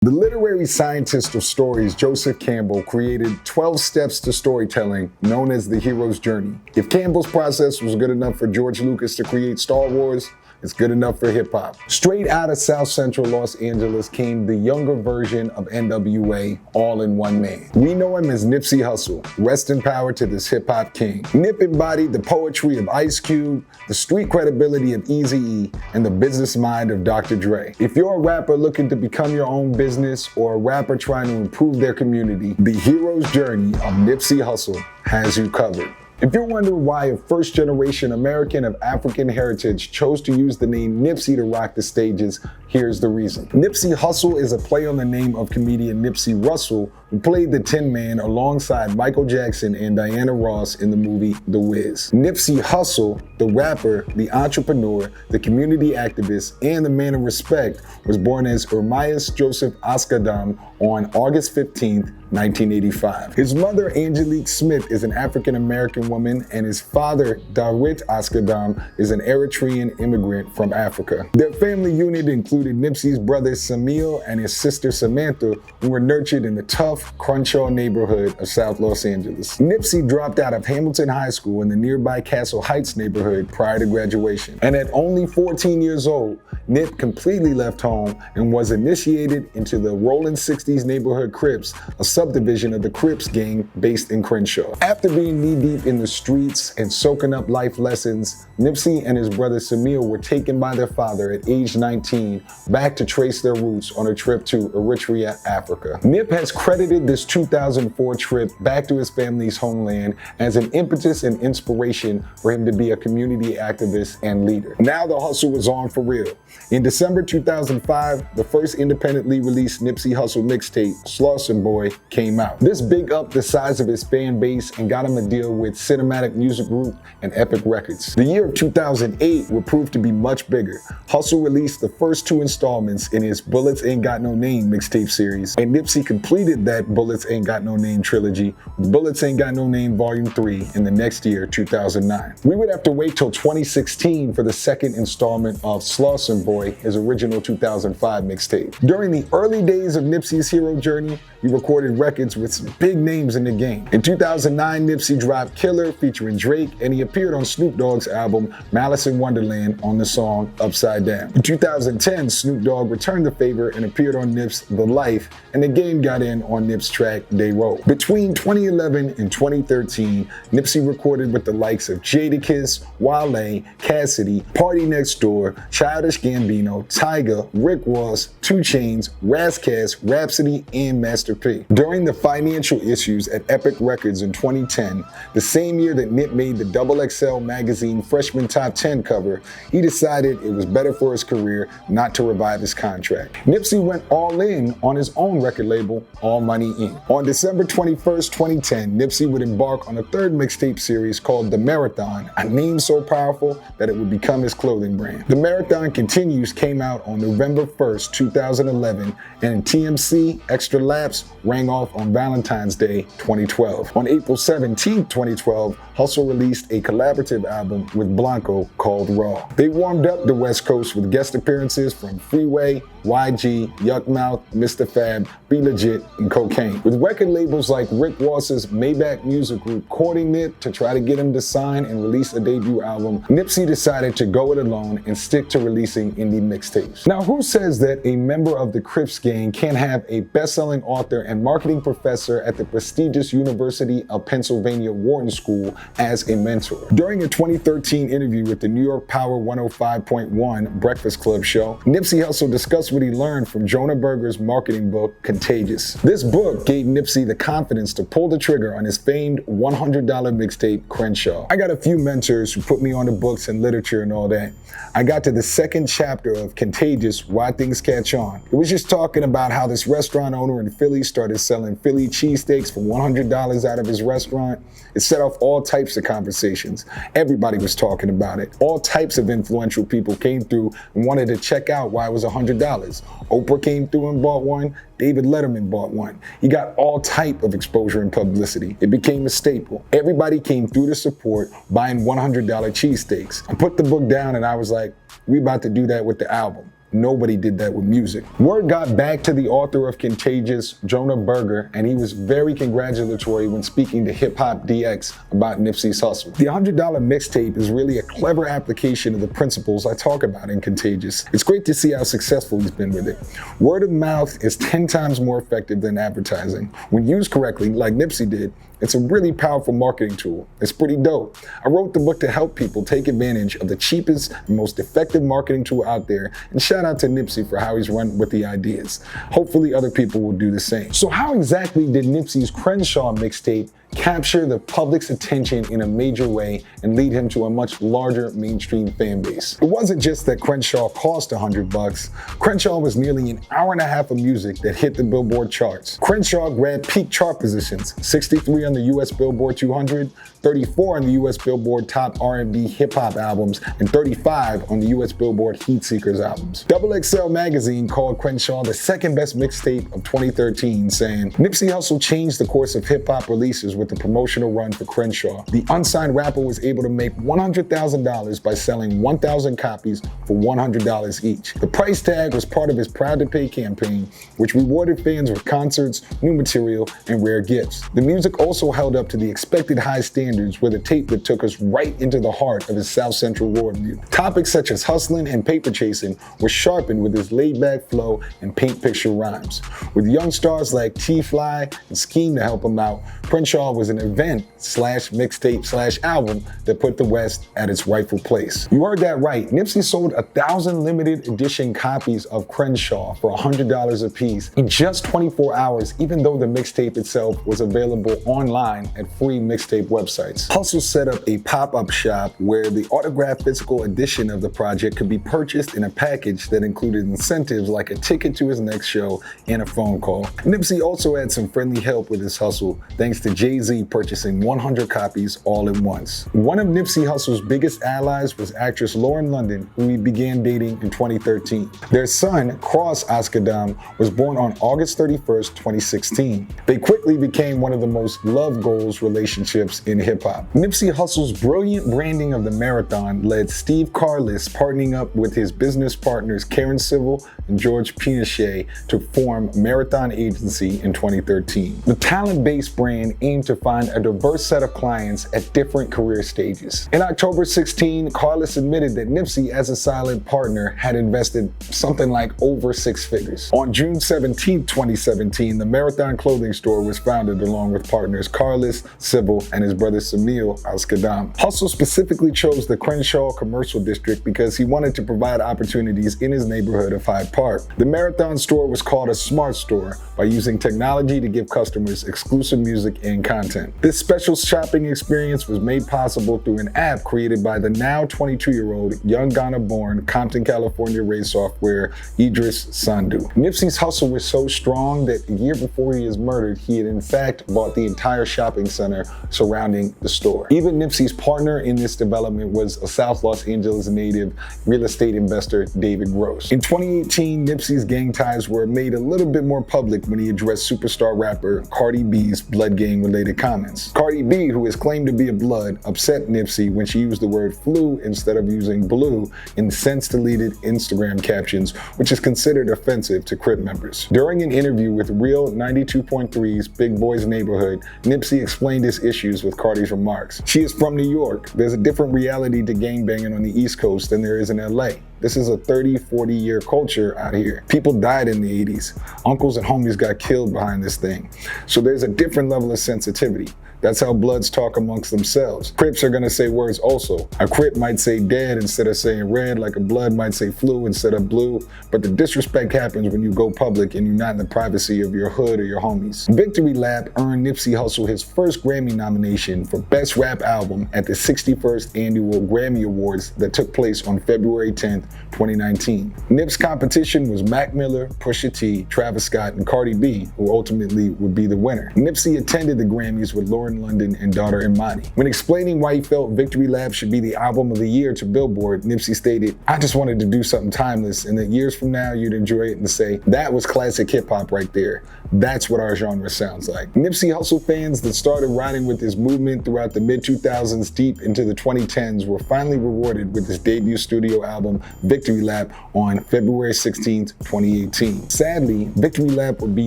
The literary scientist of stories, Joseph Campbell, created 12 steps to storytelling known as the hero's journey. If Campbell's process was good enough for George Lucas to create Star Wars, it's good enough for hip-hop. Straight out of South Central Los Angeles came the younger version of NWA, all in one man. We know him as Nipsey Hussle. Rest in power to this hip-hop king. Nip embodied the poetry of Ice Cube, the street credibility of Eazy-E, and the business mind of Dr. Dre. If you're a rapper looking to become your own business or a rapper trying to improve their community, the hero's journey of Nipsey Hussle has you covered. If you're wondering why a first-generation American of African heritage chose to use the name Nipsey to rock the stages, here's the reason. Nipsey Hussle is a play on the name of comedian Nipsey Russell, who played the Tin Man alongside Michael Jackson and Diana Ross in the movie The Wiz. Nipsey Hussle, the rapper, the entrepreneur, the community activist, and the man of respect, was born as Ermias Joseph Askadam on August 15th, 1985. His mother, Angelique Smith, is an African-American woman, and his father, Dawit Askadam, is an Eritrean immigrant from Africa. Their family unit included Nipsey's brother Samil and his sister Samantha, who were nurtured in the tough Crenshaw neighborhood of South Los Angeles. Nipsey dropped out of Hamilton High School in the nearby Castle Heights neighborhood prior to graduation. And at only 14 years old, Nip completely left home and was initiated into the Rolling 60s neighborhood Crips, a subdivision of the Crips gang based in Crenshaw. After being knee-deep in the streets and soaking up life lessons, Nipsey and his brother Samir were taken by their father at age 19 back to trace their roots on a trip to Eritrea, Africa. Nip has credited this 2004 trip back to his family's homeland as an impetus and inspiration for him to be a community activist and leader. Now the hustle was on for real. In December 2005, the first independently released Nipsey Hussle mixtape, Slauson Boy, came out. This big upped the size of his fan base and got him a deal with Cinematic Music Group and Epic Records. The year of 2008 would prove to be much bigger. Hussle released the first two installments in his Bullets Ain't Got No Name mixtape series, and Nipsey completed that Bullets Ain't Got No Name trilogy with Bullets Ain't Got No Name Volume 3 in the next year, 2009. We would have to wait till 2016 for the second installment of Slauson Boy, his original 2005 mixtape. During the early days of Nipsey's hero journey, he recorded records with some big names in the game. In 2009, Nipsey dropped Killer featuring Drake, and he appeared on Snoop Dogg's album Malice in Wonderland on the song Upside Down. In 2010, Snoop Dogg returned the favor and appeared on Nip's The Life, and again got in on Nip's track They Roll. Between 2011 and 2013, Nipsey recorded with the likes of Jadakiss, Wale, Cassidy, Party Next Door, Childish Gambino, Tyga, Rick Ross, 2 Chainz, Razzcast, Rhapsody, and Master P. During the financial issues at Epic Records in 2010, the same year that Nip made the XXL magazine Freshman Top 10 cover, he decided it was better for his career not to revive his contract. Nipsey went all in on his own record label, All Money In. On December 21st, 2010, Nipsey would embark on a third mixtape series called The Marathon, a name so powerful that it would become his clothing brand. The Marathon Continues came out on November 1st, 2011, and TMC Extra Laps rang off on Valentine's Day 2012. On April 17, 2012, Hussle released a collaborative album with Blanco called Raw. They warmed up the West Coast with guest appearances from Freeway, YG, Yuck Mouth, Mr. Fab, Be Legit, and Cocaine. With record labels like Rick Ross's Maybach Music Group courting Nip to try to get him to sign and release a debut album, Nipsey decided to go it alone and stick to releasing indie mixtapes. Now, who says that a member of the Crips gang can't have a best-selling author and marketing professor at the prestigious University of Pennsylvania Wharton School as a mentor? During a 2013 interview with the New York Power 105.1 Breakfast Club show, Nipsey Hussle discussed what he learned from Jonah Berger's marketing book, Contagious. This book gave Nipsey the confidence to pull the trigger on his famed $100 mixtape, Crenshaw. I got a few mentors who put me on the books and literature and all that. I got to the second chapter of Contagious, Why Things Catch On. It was just talking about how this restaurant owner in Philly started selling Philly cheesesteaks for $100 out of his restaurant. It set off all types of conversations. Everybody was talking about it. All types of influential people came through and wanted to check out why it was $100. Oprah came through and bought one. David Letterman bought one. He got all type of exposure and publicity. It became a staple. Everybody came through to support buying $100 cheesesteaks. I put the book down and I was like, we about to do that with the album. Nobody did that with music. Word got back to the author of Contagious, Jonah Berger, and he was very congratulatory when speaking to Hip Hop DX about Nipsey's hustle. The $100 mixtape is really a clever application of the principles I talk about in Contagious. It's great to see how successful he's been with it. Word of mouth is 10 times more effective than advertising. When used correctly, like Nipsey did, it's a really powerful marketing tool. It's pretty dope. I wrote the book to help people take advantage of the cheapest and most effective marketing tool out there, and shout out to Nipsey for how he's run with the ideas. Hopefully other people will do the same. So how exactly did Nipsey's Crenshaw mixtape capture the public's attention in a major way and lead him to a much larger mainstream fan base? It wasn't just that Crenshaw cost $100. Crenshaw was nearly an hour and a half of music that hit the Billboard charts. Crenshaw grabbed peak chart positions, 63 on the US Billboard 200, 34 on the US Billboard Top R&B Hip Hop Albums, and 35 on the US Billboard Heat Seekers albums. XXL magazine called Crenshaw the second best mixtape of 2013, saying, Nipsey Hussle changed the course of hip hop releases with the promotional run for Crenshaw. The unsigned rapper was able to make $100,000 by selling 1,000 copies for $100 each. The price tag was part of his Proud to Pay campaign, which rewarded fans with concerts, new material, and rare gifts. The music also held up to the expected high standards with a tape that took us right into the heart of his South Central worldview. Topics such as hustling and paper chasing were sharpened with his laid-back flow and paint picture rhymes. With young stars like T-Fly and Scheme to help him out, Crenshaw was an event slash mixtape slash album that put the West at its rightful place. You heard that right. Nipsey sold 1,000 limited edition copies of Crenshaw for $100 a piece in just 24 hours, even though the mixtape itself was available online at free mixtape websites. Hussle set up a pop-up shop where the autographed physical edition of the project could be purchased in a package that included incentives like a ticket to his next show and a phone call. Nipsey also had some friendly help with his hustle, thanks to Jay-Z purchasing 100 copies all at once. One of Nipsey Hussle's biggest allies was actress Lauren London, who he began dating in 2013. Their son, Cross Askadam, was born on August 31st, 2016. They quickly became one of the most love goals relationships in hip-hop. Nipsey Hussle's brilliant branding of the marathon led Steve Carless partnering up with his business partners Karen Civil and George Pinochet to form Marathon Agency in 2013. The talent-based brand aimed to find a diverse set of clients at different career stages. In October 16, Carless admitted that Nipsey, as a silent partner, had invested something like over 6 figures. On June 17, 2017, the Marathon clothing store was founded along with partners Carless, Civil, and his brother Samil Al-Skadam. Hussle specifically chose the Crenshaw commercial district because he wanted to provide opportunities in his neighborhood of Hyde Park. The Marathon store was called a smart store by using technology to give customers exclusive music and content. This special shopping experience was made possible through an app created by the now 22-year-old, young Ghana-born, Compton, California raised software Idris Sandu. Nipsey's hustle was so strong that a year before he was murdered, he had in fact bought the entire shopping center surrounding the store. Even Nipsey's partner in this development was a South Los Angeles native real estate investor, David Gross. In 2018, Nipsey's gang ties were made a little bit more public when he addressed superstar rapper Cardi B's blood gang-related comments. Cardi B, who is claimed to be a blood, upset Nipsey when she used the word flu instead of using blue in since-deleted Instagram captions, which is considered offensive to Crip members. During an interview with Real 92.3's Big Boys Neighborhood, Nipsey explained his issues with Cardi's remarks. She is from New York. There's a different reality to gangbanging on the East Coast than there is in LA. This is a 30, 40-year culture out here. People died in the 80s. Uncles and homies got killed behind this thing. So there's a different level of sensitivity. That's how Bloods talk amongst themselves. Crips are gonna say words also. A Crip might say dead instead of saying red, like a Blood might say flu instead of blue, but the disrespect happens when you go public and you're not in the privacy of your hood or your homies. Victory Lap earned Nipsey Hussle his first Grammy nomination for Best Rap Album at the 61st Annual Grammy Awards that took place on February 10th, 2019. Nip's competition was Mac Miller, Pusha T, Travis Scott, and Cardi B, who ultimately would be the winner. Nipsey attended the Grammys with Lauren in London and daughter Imani. When explaining why he felt Victory Lap should be the album of the year to Billboard, Nipsey stated, "I just wanted to do something timeless and that years from now you'd enjoy it and say, that was classic hip hop right there. That's what our genre sounds like." Nipsey Hussle fans that started riding with his movement throughout the mid-2000s deep into the 2010s were finally rewarded with his debut studio album, Victory Lap, on February 16th, 2018. Sadly, Victory Lap would be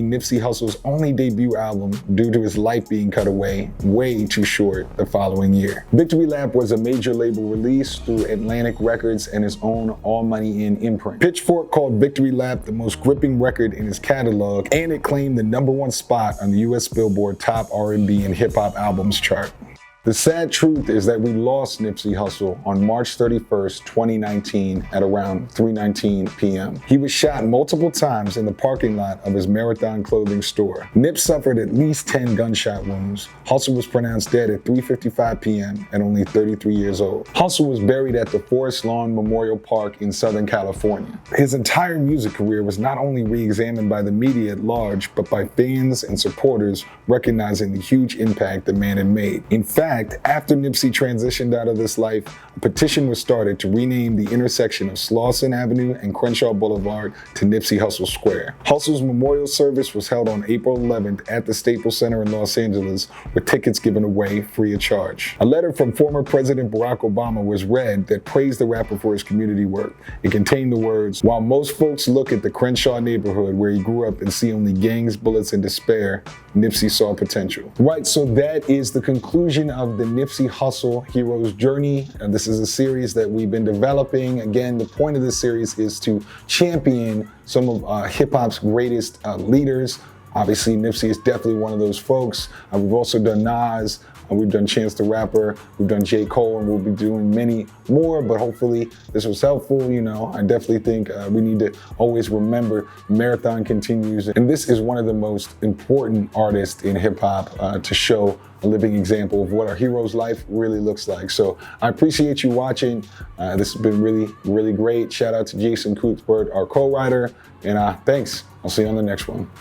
Nipsey Hussle's only debut album due to his life being cut away way too short the following year. Victory Lap was a major label release through Atlantic Records and his own All Money In imprint. Pitchfork called Victory Lap the most gripping record in his catalog, and it claimed the #1 spot on the US Billboard Top R&B and Hip Hop Albums chart. The sad truth is that we lost Nipsey Hussle on March 31st, 2019 at around 3:19 p.m. He was shot multiple times in the parking lot of his Marathon clothing store. Nip suffered at least 10 gunshot wounds. Hussle was pronounced dead at 3:55 p.m. at only 33 years old. Hussle was buried at the Forest Lawn Memorial Park in Southern California. His entire music career was not only re-examined by the media at large, but by fans and supporters recognizing the huge impact the man had made. In fact, after Nipsey transitioned out of this life, a petition was started to rename the intersection of Slauson Avenue and Crenshaw Boulevard to Nipsey Hussle Square. Hussle's memorial service was held on April 11th at the Staples Center in Los Angeles, with tickets given away free of charge. A letter from former President Barack Obama was read that praised the rapper for his community work. It contained the words, "While most folks look at the Crenshaw neighborhood where he grew up and see only gangs, bullets, and despair, Nipsey saw potential." Right, so that is the conclusion of the Nipsey Hussle hero's journey. And this is a series that we've been developing. Again, the point of this series is to champion some of hip-hop's greatest leaders. Obviously, Nipsey is definitely one of those folks. We've also done Nas, we've done Chance the Rapper, we've done J. Cole, and we'll be doing many more, but hopefully this was helpful. You know, I definitely think we need to always remember marathon continues, and this is one of the most important artists in hip hop to show a living example of what our hero's life really looks like. So I appreciate you watching. This has been really, really great. Shout out to Jason Cuthbert, our co-writer, and thanks. I'll see you on the next one.